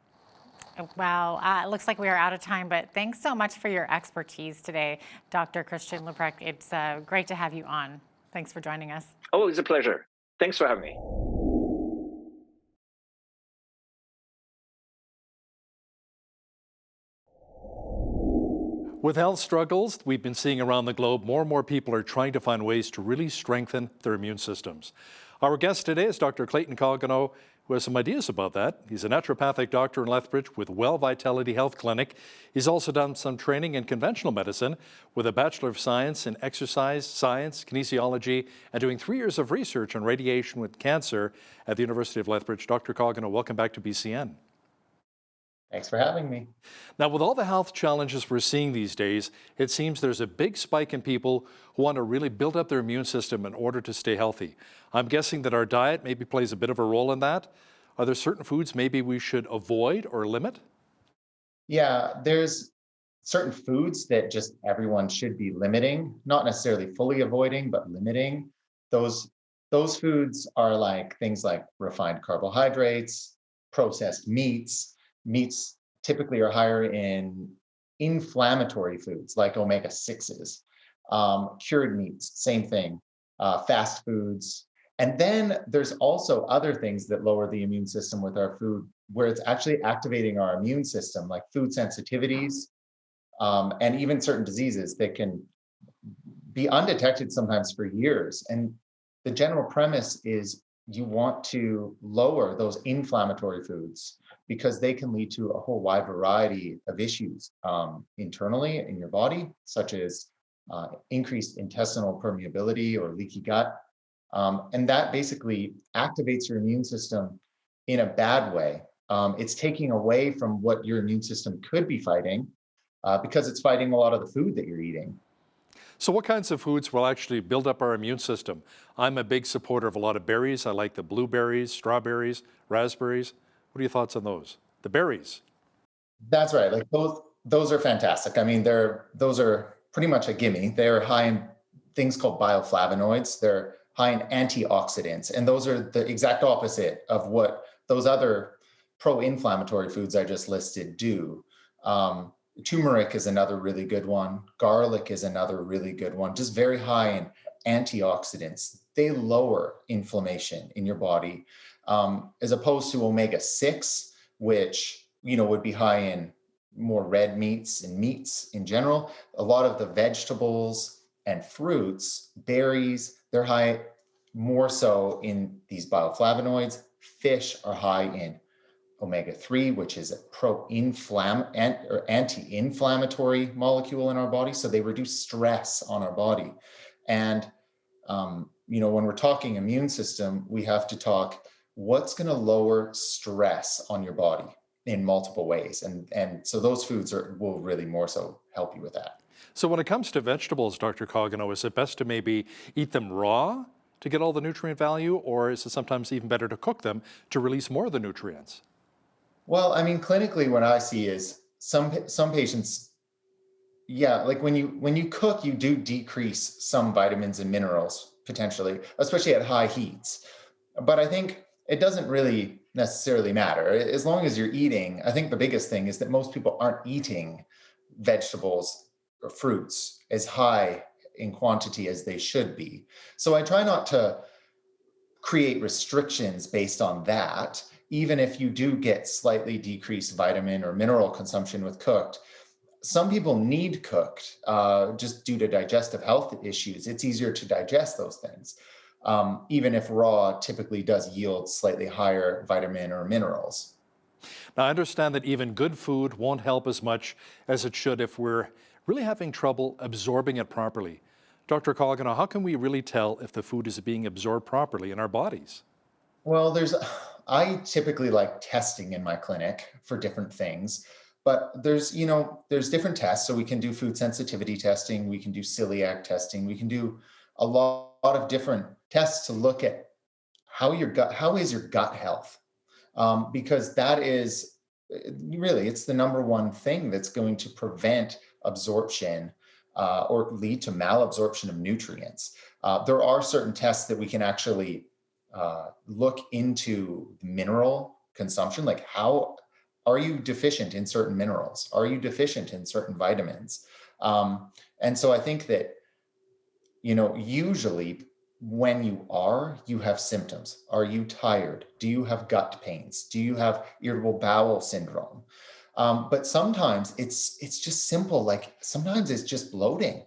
Wow, it looks like we are out of time, but thanks so much for your expertise today, Dr. Christian Leuprecht. It's great to have you on. Thanks for joining us. Oh, it was a pleasure. Thanks for having me. With health struggles we've been seeing around the globe, more and more people are trying to find ways to really strengthen their immune systems. Our guest today is Dr. Clayton Cogano, who has some ideas about that. He's a naturopathic doctor in Lethbridge with Well Vitality Health Clinic. He's also done some training in conventional medicine with a Bachelor of Science in Exercise Science, Kinesiology, and doing 3 years of research on radiation with cancer at the University of Lethbridge. Dr. Cogano, welcome back to BCN. Thanks for having me. Now, with all the health challenges we're seeing these days, it seems there's a big spike in people who want to really build up their immune system in order to stay healthy. I'm guessing that our diet maybe plays a bit of a role in that. Are there certain foods maybe we should avoid or limit? Yeah, there's certain foods that just everyone should be limiting, not necessarily fully avoiding, but limiting. Those foods are like things like refined carbohydrates, processed meats. Meats typically are higher in inflammatory foods like omega-6s, cured meats, same thing, fast foods. And then there's also other things that lower the immune system with our food, where it's actually activating our immune system, like food sensitivities, and even certain diseases that can be undetected sometimes for years. And the general premise is you want to lower those inflammatory foods, because they can lead to a whole wide variety of issues internally in your body, such as increased intestinal permeability or leaky gut. And that basically activates your immune system in a bad way. It's taking away from what your immune system could be fighting, because it's fighting a lot of the food that you're eating. So what kinds of foods will actually build up our immune system? I'm a big supporter of a lot of berries. I like the blueberries, strawberries, raspberries. What are your thoughts on those? The berries. That's right. Like those are fantastic. I mean, those are pretty much a gimme. They're high in things called bioflavonoids. They're high in antioxidants, and those are the exact opposite of what those other pro-inflammatory foods I just listed do. Turmeric is another really good one. Garlic is another really good one. Just very high in antioxidants. They lower inflammation in your body, as opposed to omega-6, which would be high in more red meats and meats in general. A lot of the vegetables and fruits, berries, they're high more so in these bioflavonoids. Fish are high in omega-3, which is a anti-inflammatory molecule in our body. So they reduce stress on our body. And, when we're talking immune system, we have to talk what's going to lower stress on your body in multiple ways. And so those foods will really more so help you with that. So when it comes to vegetables, Dr. Cogano, is it best to maybe eat them raw to get all the nutrient value, or is it sometimes even better to cook them to release more of the nutrients? Well, I mean, clinically, what I see is some patients, like when you cook, you do decrease some vitamins and minerals potentially, especially at high heats. But I think it doesn't really necessarily matter. As long as you're eating, I think the biggest thing is that most people aren't eating vegetables or fruits as high in quantity as they should be. So I try not to create restrictions based on that. Even if you do get slightly decreased vitamin or mineral consumption with cooked, some people need cooked just due to digestive health issues. It's easier to digest those things, even if raw typically does yield slightly higher vitamin or minerals. Now, I understand that even good food won't help as much as it should if we're really having trouble absorbing it properly. Dr. Colgano, how can we really tell if the food is being absorbed properly in our bodies? Well, I typically like testing in my clinic for different things, but there's different tests. So we can do food sensitivity testing, we can do celiac testing, we can do a lot of different tests to look at how is your gut health? Because that is really, it's the number one thing that's going to prevent absorption or lead to malabsorption of nutrients. There are certain tests that we can actually look into mineral consumption, like how are you deficient in certain minerals? Are you deficient in certain vitamins? And so I think that, usually when you have symptoms. Are you tired? Do you have gut pains? Do you have irritable bowel syndrome? But sometimes it's just simple, like sometimes it's just bloating.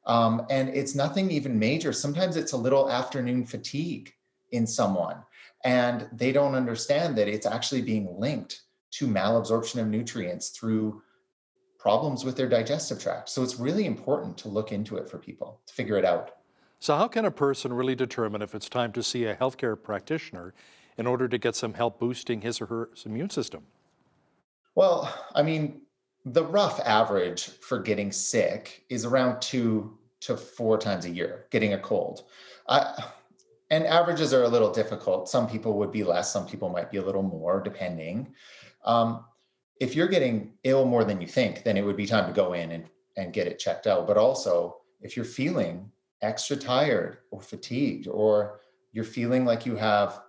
And it's nothing even major. Sometimes it's a little afternoon fatigue in someone, and they don't understand that it's actually being linked to malabsorption of nutrients through problems with their digestive tract. So it's really important to look into it for people to figure it out. So how can a person really determine if it's time to see a healthcare practitioner in order to get some help boosting his or her immune system? Well, I mean, the rough average for getting sick is around 2 to 4 times a year, getting a cold. And averages are a little difficult. Some people would be less, some people might be a little more, depending. If you're getting ill more than you think, then it would be time to go in and get it checked out. But also, if you're feeling extra tired or fatigued, or you're feeling like you have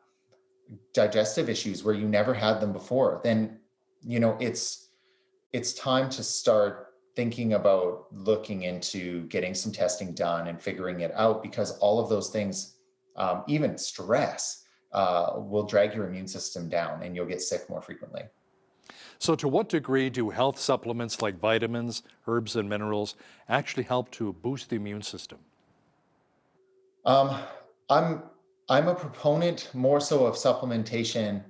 digestive issues where you never had them before, then it's time to start thinking about looking into getting some testing done and figuring it out, because all of those things, even stress, will drag your immune system down and you'll get sick more frequently. So to what degree do health supplements like vitamins, herbs, and minerals actually help to boost the immune system? I'm a proponent more so of supplementation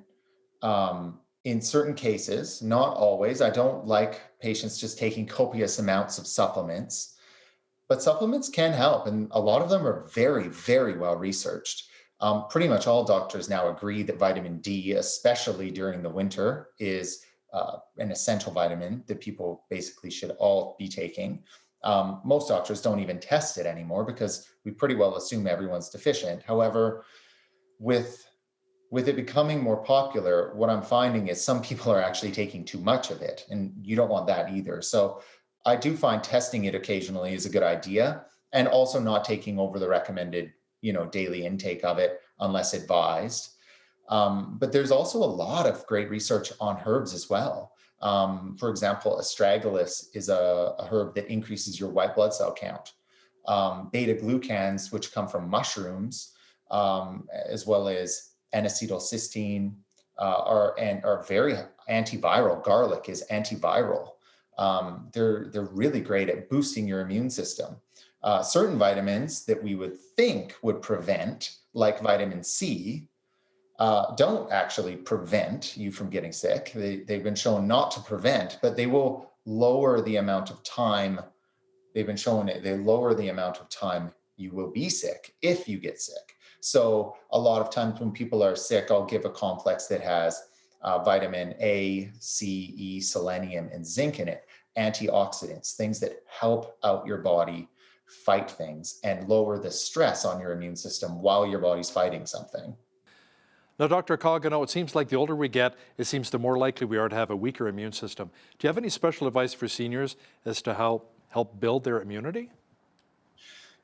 in certain cases, not always. I don't like patients just taking copious amounts of supplements, but supplements can help, and a lot of them are very, very well researched. Pretty much all doctors now agree that vitamin D, especially during the winter, is an essential vitamin that people basically should all be taking. Most doctors don't even test it anymore because we pretty well assume everyone's deficient. However, with it becoming more popular, what I'm finding is some people are actually taking too much of it, and you don't want that either. So I do find testing it occasionally is a good idea, and also not taking over the recommended, daily intake of it unless advised. But there's also a lot of great research on herbs as well. For example, astragalus is a herb that increases your white blood cell count. Beta glucans, which come from mushrooms, as well as N-acetylcysteine, are very antiviral. Garlic is antiviral. They're really great at boosting your immune system. Certain vitamins that we would think would prevent, like vitamin C, don't actually prevent you from getting sick. They've been shown not to prevent, but they will lower the amount of time. They've been shown they lower the amount of time you will be sick if you get sick. So a lot of times when people are sick, I'll give a complex that has vitamin A, C, E, selenium, and zinc in it, antioxidants, things that help out your body fight things and lower the stress on your immune system while your body's fighting something. Now, Dr. Colgano, it seems like the older we get, it seems the more likely we are to have a weaker immune system. Do you have any special advice for seniors as to how help build their immunity?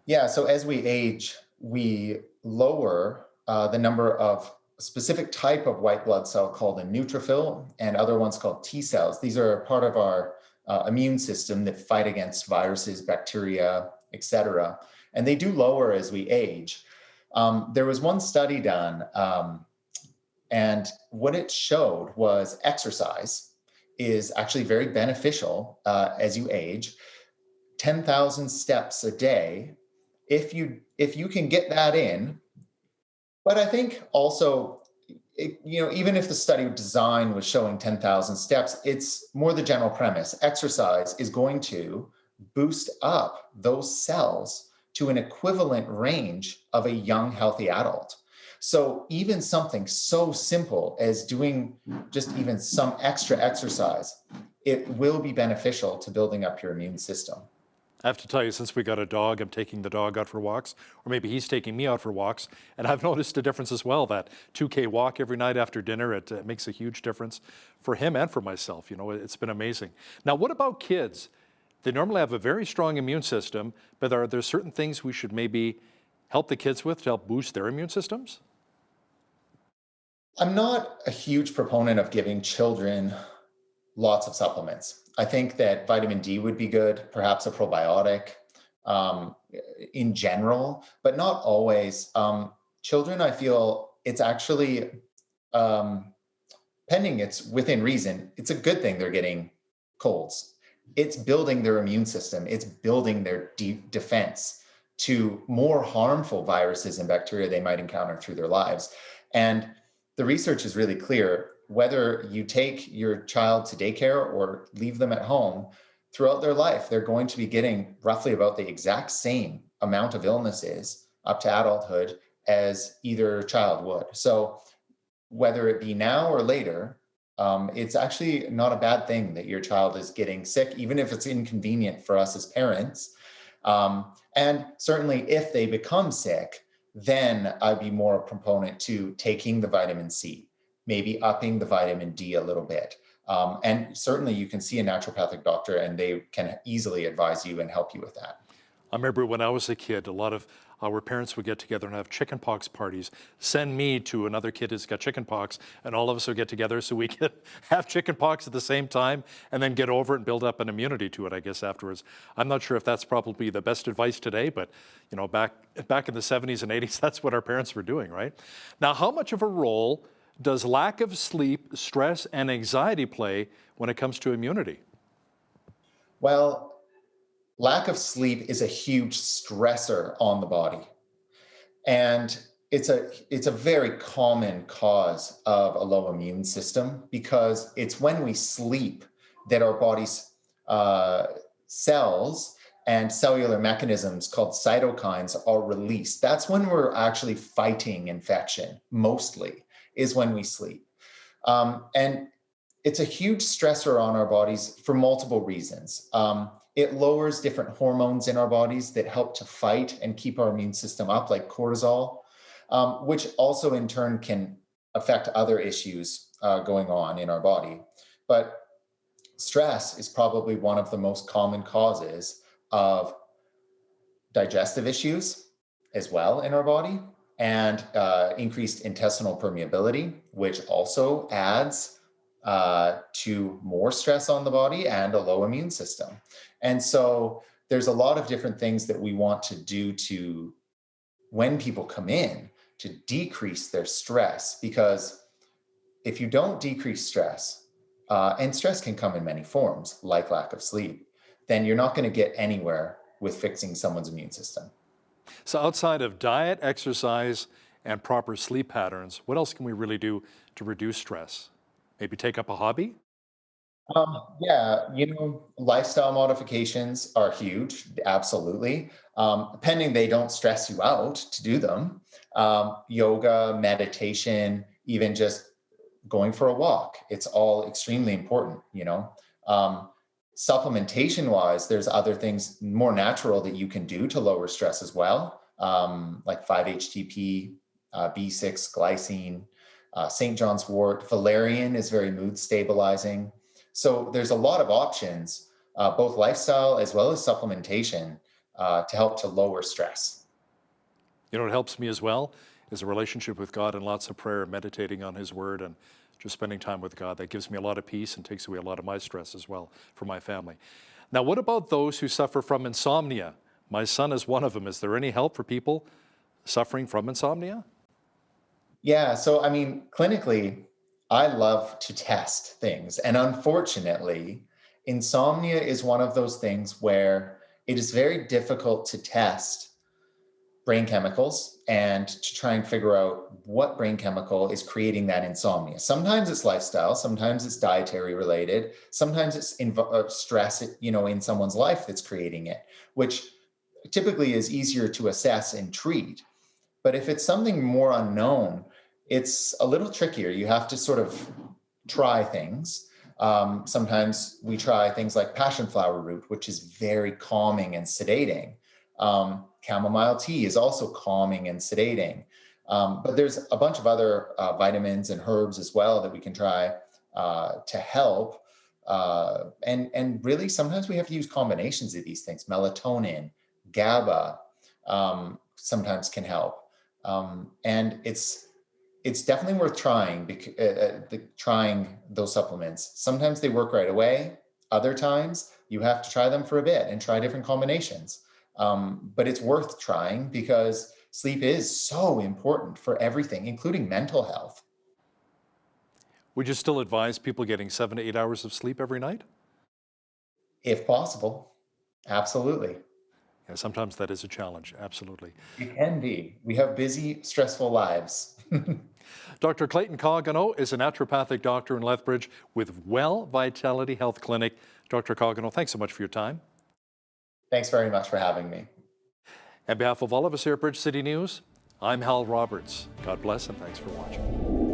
Yeah, so as we age, we lower the number of specific type of white blood cell called a neutrophil, and other ones called T cells. These are part of our immune system that fight against viruses, bacteria, etc. And they do lower as we age. There was one study done, and what it showed was exercise is actually very beneficial as you age. 10,000 steps a day, if you can get that in. But I think also even if the study design was showing 10,000 steps, it's more the general premise. Exercise is going to boost up those cells to an equivalent range of a young, healthy adult. So even something so simple as doing just even some extra exercise, it will be beneficial to building up your immune system. I have to tell you, since we got a dog, I'm taking the dog out for walks, or maybe he's taking me out for walks, and I've noticed a difference as well. That 2K walk every night after dinner, it makes a huge difference for him and for myself. It's been amazing. Now, what about kids? They normally have a very strong immune system, but are there certain things we should maybe help the kids with to help boost their immune systems? I'm not a huge proponent of giving children lots of supplements. I think that vitamin D would be good, perhaps a probiotic in general, but not always. Children, I feel it's actually, pending it's within reason, it's a good thing they're getting colds. It's building their immune system. It's building their defense to more harmful viruses and bacteria they might encounter through their lives. And the research is really clear. Whether you take your child to daycare or leave them at home, throughout their life, they're going to be getting roughly about the exact same amount of illnesses up to adulthood as either child would. So whether it be now or later, it's actually not a bad thing that your child is getting sick, even if it's inconvenient for us as parents. And certainly if they become sick, then I'd be more a proponent to taking the vitamin C, maybe upping the vitamin D a little bit. And certainly you can see a naturopathic doctor and they can easily advise you and help you with that. I remember when I was a kid, a lot of our parents would get together and have chickenpox parties, send me to another kid who's got chickenpox, and all of us would get together so we could have chickenpox at the same time and then get over it and build up an immunity to it, I guess, afterwards. I'm not sure if that's probably the best advice today, but back in the 70s and 80s, that's what our parents were doing, right? Now, how much of a role does lack of sleep, stress, and anxiety play when it comes to immunity? Well, lack of sleep is a huge stressor on the body. And it's a very common cause of a low immune system because it's when we sleep that our body's cells and cellular mechanisms called cytokines are released. That's when we're actually fighting infection, mostly, is when we sleep. And it's a huge stressor on our bodies for multiple reasons. It lowers different hormones in our bodies that help to fight and keep our immune system up, like cortisol, which also in turn can affect other issues going on in our body. But stress is probably one of the most common causes of digestive issues as well in our body, and increased intestinal permeability, which also adds to more stress on the body and a low immune system. And so there's a lot of different things that we want to do to, when people come in, to decrease their stress, because if you don't decrease stress, and stress can come in many forms, like lack of sleep, then you're not going to get anywhere with fixing someone's immune system. So outside of diet, exercise, and proper sleep patterns, what else can we really do to reduce stress? Maybe take up a hobby? Yeah, lifestyle modifications are huge, absolutely. Pending they don't stress you out to do them. Yoga, meditation, even just going for a walk. It's all extremely important, Supplementation wise, there's other things more natural that you can do to lower stress as well, like 5-HTP, B6, glycine, St. John's wort. Valerian is very mood stabilizing. So there's a lot of options, both lifestyle as well as supplementation, to help to lower stress. What helps me as well is a relationship with God and lots of prayer, meditating on His Word, and just spending time with God. That gives me a lot of peace and takes away a lot of my stress as well for my family. Now, what about those who suffer from insomnia? My son is one of them. Is there any help for people suffering from insomnia? Yeah, so clinically, I love to test things. And unfortunately, insomnia is one of those things where it is very difficult to test brain chemicals and to try and figure out what brain chemical is creating that insomnia. Sometimes it's lifestyle, sometimes it's dietary related, sometimes it's stress, in someone's life that's creating it, which typically is easier to assess and treat. But if it's something more unknown, it's a little trickier. You have to sort of try things. Sometimes we try things like passion flower root, which is very calming and sedating. Chamomile tea is also calming and sedating. But there's a bunch of other vitamins and herbs as well that we can try to help. And really, sometimes we have to use combinations of these things. Melatonin, GABA sometimes can help. And it's definitely worth trying, trying those supplements. Sometimes they work right away. Other times you have to try them for a bit and try different combinations. But it's worth trying because sleep is so important for everything, including mental health. Would you still advise people getting 7 to 8 hours of sleep every night? If possible, absolutely. Yeah, sometimes that is a challenge, absolutely. It can be. We have busy, stressful lives. Dr. Clayton Coggino is a naturopathic doctor in Lethbridge with Well Vitality Health Clinic. Dr. Coggino, thanks so much for your time. Thanks very much for having me. On behalf of all of us here at Bridge City News, I'm Hal Roberts. God bless and thanks for watching.